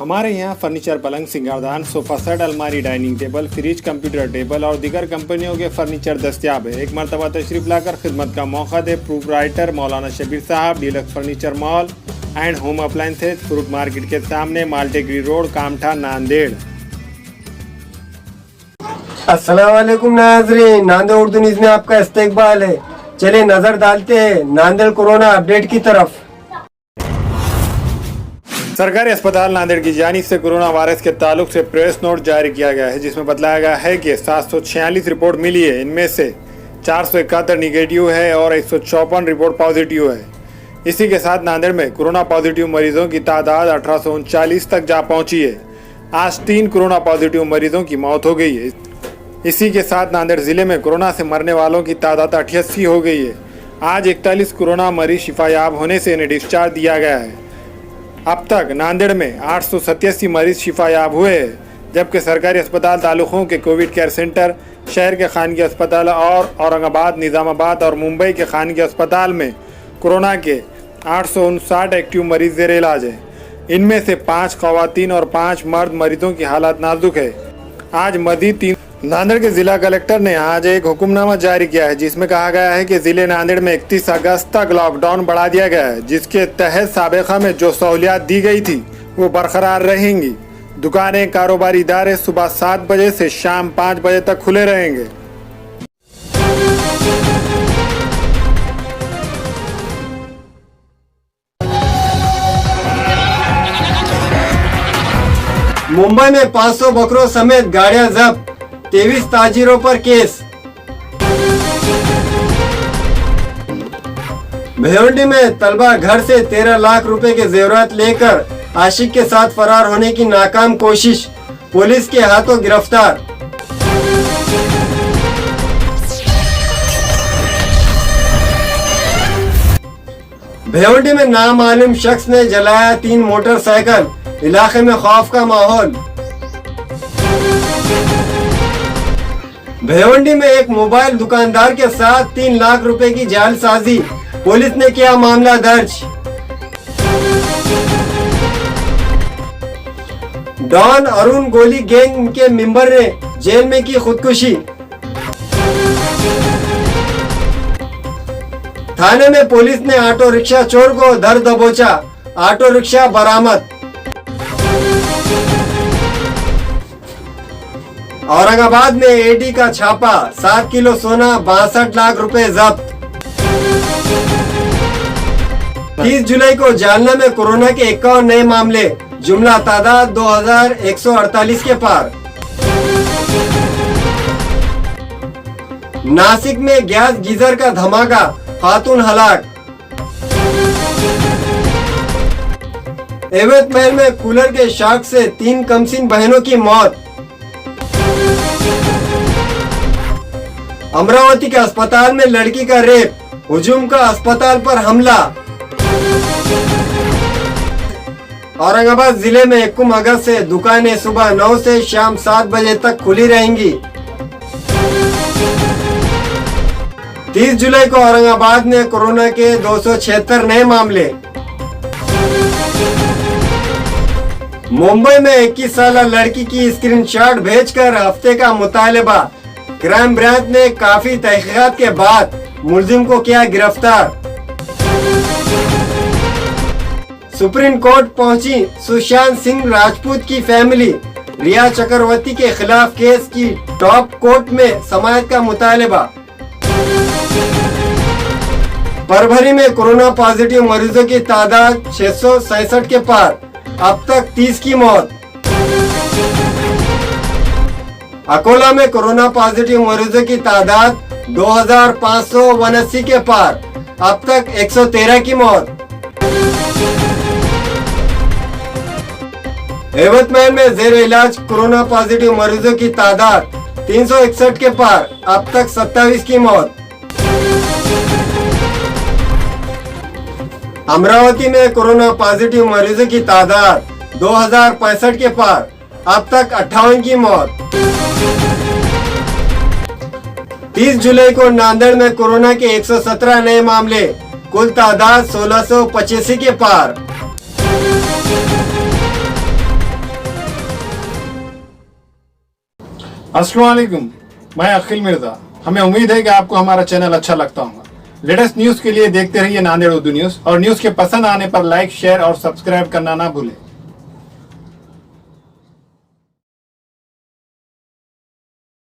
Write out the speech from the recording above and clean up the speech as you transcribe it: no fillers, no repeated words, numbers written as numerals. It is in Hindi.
हमारे यहाँ फर्नीचर, पलंग, सिंगारदान, सोफा सेट, अलमारी, dining table, fridge, computer table और दीगर कंपनियों के फर्नीचर दस्तियाब है। एक मरतबा तशरीफ लाकर खिदमत का मौका दे। प्रोप्राइटर मौलाना शबीर साहब, deluxe furniture mall and home appliances, fruit market के सामने, माल्टेगरी रोड, कामठा, नांदेड़। अस्सलाम वालेकुम नाज़रीन, नांदेड़ उर्दू न्यूज़ में आपका इस्तकबाल है। चलिए नजर डालते हैं नांदेड़ कोरोना अपडेट की तरफ। सरकारी अस्पताल नांदेड़ की जानिब से कोरोना वायरस के ताल्लुक से प्रेस नोट जारी किया गया है, जिसमें बताया गया है कि 746 रिपोर्ट मिली है। इनमें से 471 निगेटिव है और 154 रिपोर्ट पॉजिटिव है। इसी के साथ नांदेड़ में कोरोना पॉजिटिव मरीजों की तादाद 1839 तक जा पहुंची है। आज 3 कोरोना पॉजिटिव मरीजों की मौत हो गई है। इसी के साथ नांदेड़ जिले में कोरोना से मरने वालों की तादाद 88 हो गई है। आज 41 कोरोना मरीज शिफायाब होने से इन्हें डिस्चार्ज दिया गया है। अब तक नांदेड़ में 887 मरीज शिफायाब हुए हैं, जबकि सरकारी अस्पताल तालुकों के कोविड केयर सेंटर, शहर के खानगी अस्पताल और औरंगाबाद, निज़ामाबाद और मुंबई के खानगी अस्पताल में कोरोना के 859 एक्टिव मरीज ज़ेर इलाज हैं। इनमें से 5 ख़वातीन और 5 मर्द मरीजों की हालत नाजुक है। आज मज़ीद 3 नांदेड़ के जिला कलेक्टर ने आज एक हुक्मनामा जारी किया है, जिसमें कहा गया है कि जिले नांदेड़ में 31 अगस्त तक लॉकडाउन बढ़ा दिया गया है, जिसके तहत साबिक़ा में जो सहूलियात दी गई थी वो बरकरार रहेंगी। दुकानें, कारोबारी इदारे सुबह 7 बजे से शाम 5 बजे तक खुले रहेंगे। मुंबई में 500 बकरों समेत गाड़ियां जब्त, 23 ताजिरों पर केस। भिवंडी में तलबा घर से 13 लाख रुपए के जेवरात लेकर आशिक के साथ फरार होने की नाकाम कोशिश, पुलिस के हाथों गिरफ्तार। भिवंडी में नामालूम शख्स ने जलाया 3 मोटरसाइकिल, इलाके में खौफ का माहौल। भिवंडी में एक मोबाइल दुकानदार के साथ 3 लाख रुपए की जालसाजी, पुलिस ने किया मामला दर्ज। डॉन अरुण गोली गैंग के मेंबर ने जेल में की खुदकुशी। थाने में पुलिस ने ऑटो रिक्शा चोर को धर दबोचा, ऑटो रिक्शा बरामद। औरंगाबाद में ईडी का छापा, 7 किलो सोना, 62 लाख रुपए जब्त। 30 जुलाई को जालना में कोरोना के 51 नए मामले, जुमला तादाद 2148 के पार। नासिक में गैस गीजर का धमाका, खातून हलाक। एवत महल में कूलर के शॉक से 3 कमसीन बहनों की मौत। अमरावती के अस्पताल में लड़की का रेप, हुजूम का अस्पताल पर हमला। औरंगाबाद जिले में 21 अगस्त से दुकानें सुबह 9 से शाम 7 बजे तक खुली रहेंगी। 30 जुलाई को औरंगाबाद में कोरोना के 276 नए मामले। मुंबई में 21 साल लड़की की स्क्रीनशॉट भेजकर हफ्ते का मुतालबा, क्राइम ब्रांच ने काफी तहकीकात के बाद मुलजिम को किया गिरफ्तार। सुप्रीम कोर्ट पहुंची सुशांत सिंह राजपूत की फैमिली, रिया चक्रवर्ती के खिलाफ केस की टॉप कोर्ट में समाअत का मुतालबा। परभरी में कोरोना पॉजिटिव मरीजों की तादाद 667 के पार, अब तक 30 की मौत। अकोला में कोरोना पॉजिटिव मरीजों की तादाद 2579 के पार, अब तक 113 की मौत। एवतमहल में जेर इलाज कोरोना पॉजिटिव मरीजों की तादाद 361 के पार, अब तक 27 की मौत। अमरावती में कोरोना पॉजिटिव मरीजों की तादाद 2065 के पार, अब तक 58 की मौत। 30 जुलाई को नांदेड़ में कोरोना के 117 नए मामले, कुल तादाद 1685 के पार। अस्सलाम वालेकुम, मैं अखिल मिर्जा। हमें उम्मीद है कि आपको हमारा चैनल अच्छा लगता होगा। लेटेस्ट न्यूज के लिए देखते रहिए नांदेड़ उर्दू न्यूज, और न्यूज के पसंद आने पर लाइक, शेयर और सब्सक्राइब करना ना भूलें।